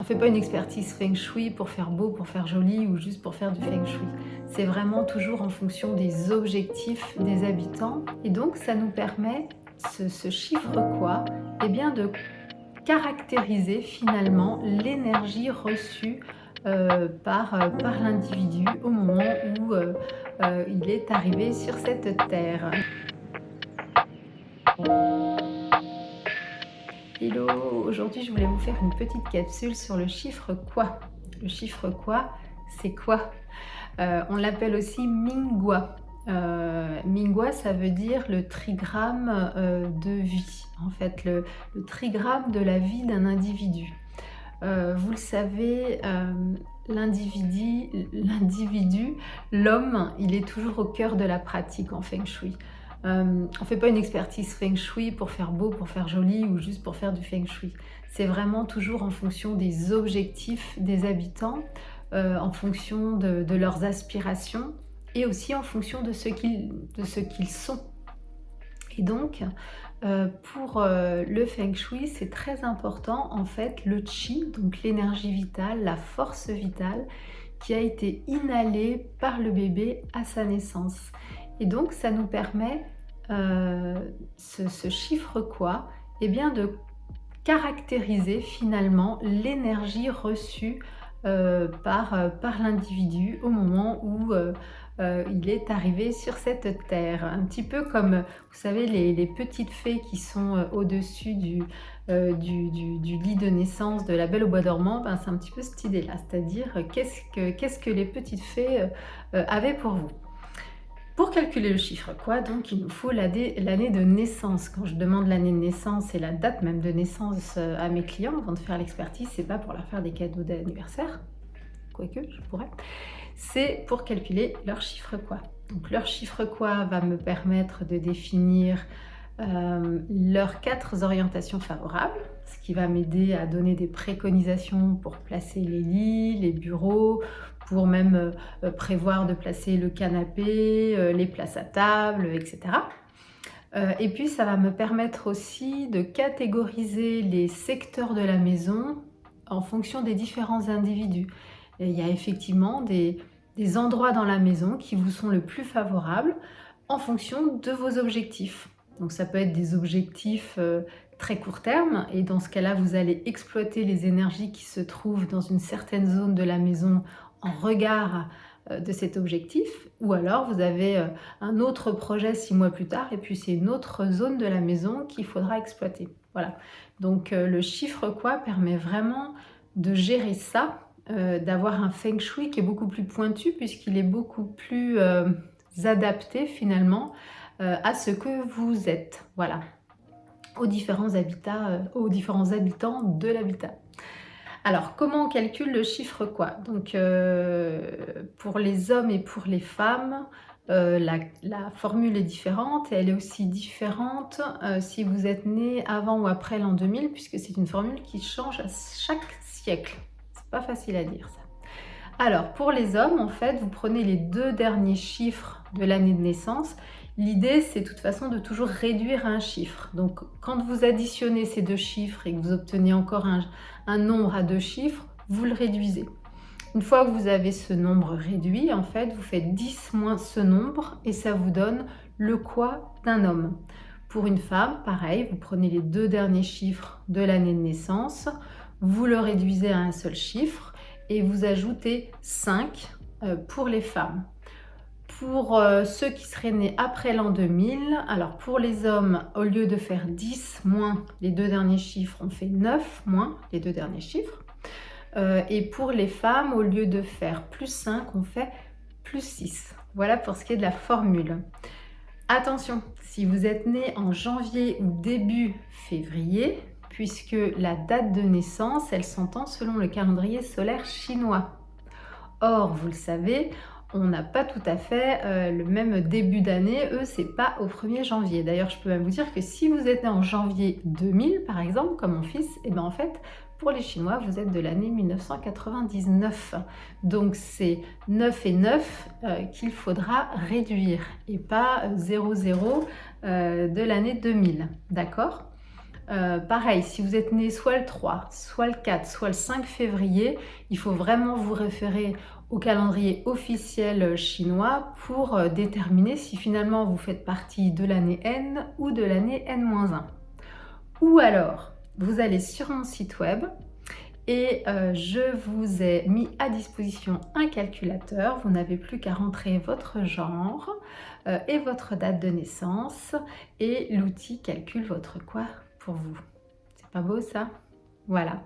fait pas une expertise Feng Shui pour faire beau, pour faire joli ou juste pour faire du Feng Shui. C'est vraiment toujours en fonction des objectifs des habitants. Et donc, ça nous permet, ce chiffre quoi, eh bien de caractériser finalement l'énergie reçue par l'individu au moment où il est arrivé sur cette terre. Hello, aujourd'hui je voulais vous faire une petite capsule sur le chiffre quoi. Le chiffre quoi, c'est quoi? On l'appelle aussi Mingwa. Mingwa, ça veut dire le trigramme de vie, en fait, le trigramme de la vie d'un individu. Vous le savez, l'individu, l'homme, il est toujours au cœur de la pratique en Feng Shui. On ne fait pas une expertise Feng Shui pour faire beau, pour faire joli ou juste pour faire du Feng Shui. C'est vraiment toujours en fonction des objectifs des habitants, en fonction de leurs aspirations et aussi en fonction de ce qu'ils sont. Et donc, pour le Feng Shui, c'est très important en fait le Qi, donc l'énergie vitale, la force vitale qui a été inhalée par le bébé à sa naissance. Et donc, ça nous permet, ce chiffre quoi, eh bien de caractériser finalement l'énergie reçue par l'individu au moment où il est arrivé sur cette terre. Un petit peu comme, vous savez, les petites fées qui sont au-dessus du lit de naissance de la Belle au bois dormant, ben, c'est un petit peu cette idée-là, c'est-à-dire qu'est-ce que les petites fées avaient pour vous. Pour calculer le chiffre quoi, donc il nous faut l'année de naissance. Quand je demande l'année de naissance et la date même de naissance à mes clients avant de faire l'expertise, c'est pas pour leur faire des cadeaux d'anniversaire, quoique je pourrais, c'est pour calculer leur chiffre quoi. Donc leur chiffre quoi va me permettre de définir leurs 4 orientations favorables, ce qui va m'aider à donner des préconisations pour placer les lits, les bureaux, pour même prévoir de placer le canapé, les places à table, etc. Et puis ça va me permettre aussi de catégoriser les secteurs de la maison en fonction des différents individus. Et il y a effectivement des endroits dans la maison qui vous sont le plus favorables en fonction de vos objectifs. Donc ça peut être des objectifs très court terme et dans ce cas-là, vous allez exploiter les énergies qui se trouvent dans une certaine zone de la maison en regard de cet objectif, ou alors vous avez un autre projet 6 mois plus tard et puis c'est une autre zone de la maison qu'il faudra exploiter. Voilà. Donc le chiffre quoi permet vraiment de gérer ça, d'avoir un Feng Shui qui est beaucoup plus pointu puisqu'il est beaucoup plus adapté finalement à ce que vous êtes, voilà, aux différents habitants de l'habitat. Alors, comment on calcule le chiffre quoi? Donc, pour les hommes et pour les femmes, la formule est différente et elle est aussi différente si vous êtes né avant ou après l'an 2000, puisque c'est une formule qui change à chaque siècle. C'est pas facile à dire ça. Alors, pour les hommes, en fait, vous prenez les 2 derniers chiffres de l'année de naissance. L'idée, c'est de toute façon de toujours réduire un chiffre. Donc, quand vous additionnez ces 2 chiffres et que vous obtenez encore un nombre à 2 chiffres, vous le réduisez. Une fois que vous avez ce nombre réduit, en fait, vous faites 10 moins ce nombre et ça vous donne le quoi d'un homme. Pour une femme, pareil, vous prenez les 2 derniers chiffres de l'année de naissance, vous le réduisez à un seul chiffre et vous ajoutez 5 pour les femmes. Pour ceux qui seraient nés après l'an 2000, alors pour les hommes, au lieu de faire 10 moins les 2 derniers chiffres, on fait 9 moins les 2 derniers chiffres. Et pour les femmes, au lieu de faire plus 5, on fait plus 6. Voilà pour ce qui est de la formule. Attention, si vous êtes né en janvier ou début février, puisque la date de naissance, elle s'entend selon le calendrier solaire chinois. Or, vous le savez, on n'a pas tout à fait le même début d'année. Eux, c'est pas au 1er janvier. D'ailleurs, je peux même vous dire que si vous êtes né en janvier 2000, par exemple, comme mon fils, et bien en fait, pour les Chinois, vous êtes de l'année 1999. Donc, c'est 9 et 9 qu'il faudra réduire et pas 00 de l'année 2000. D'accord ? Pareil, si vous êtes né soit le 3, soit le 4, soit le 5 février, il faut vraiment vous référer au calendrier officiel chinois pour déterminer si finalement vous faites partie de l'année N ou de l'année N-1. Ou alors, vous allez sur mon site web et je vous ai mis à disposition un calculateur. Vous n'avez plus qu'à rentrer votre genre et votre date de naissance et l'outil calcule votre quoi pour vous. C'est pas beau ça? Voilà.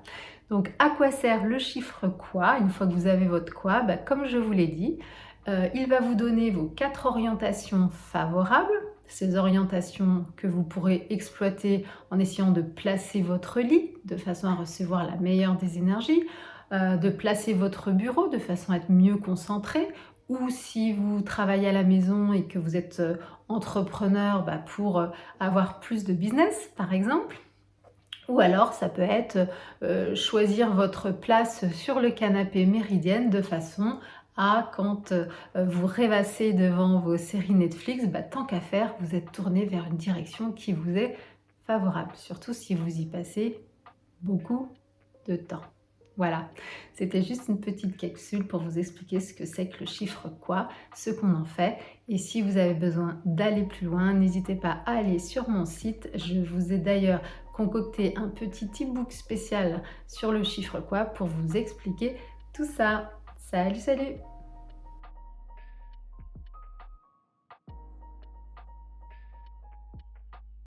Donc à quoi sert le chiffre quoi? Une fois que vous avez votre quoi, comme je vous l'ai dit, il va vous donner vos 4 orientations favorables, ces orientations que vous pourrez exploiter en essayant de placer votre lit de façon à recevoir la meilleure des énergies, de placer votre bureau de façon à être mieux concentré, ou si vous travaillez à la maison et que vous êtes entrepreneur, pour avoir plus de business par exemple. Ou alors ça peut être choisir votre place sur le canapé méridienne de façon à quand vous rêvassez devant vos séries Netflix, tant qu'à faire, vous êtes tourné vers une direction qui vous est favorable, surtout si vous y passez beaucoup de temps. Voilà, c'était juste une petite capsule pour vous expliquer ce que c'est que le chiffre quoi, ce qu'on en fait. Et si vous avez besoin d'aller plus loin, n'hésitez pas à aller sur mon site. Je vous ai d'ailleurs concocté un petit e-book spécial sur le chiffre quoi pour vous expliquer tout ça. Salut, salut!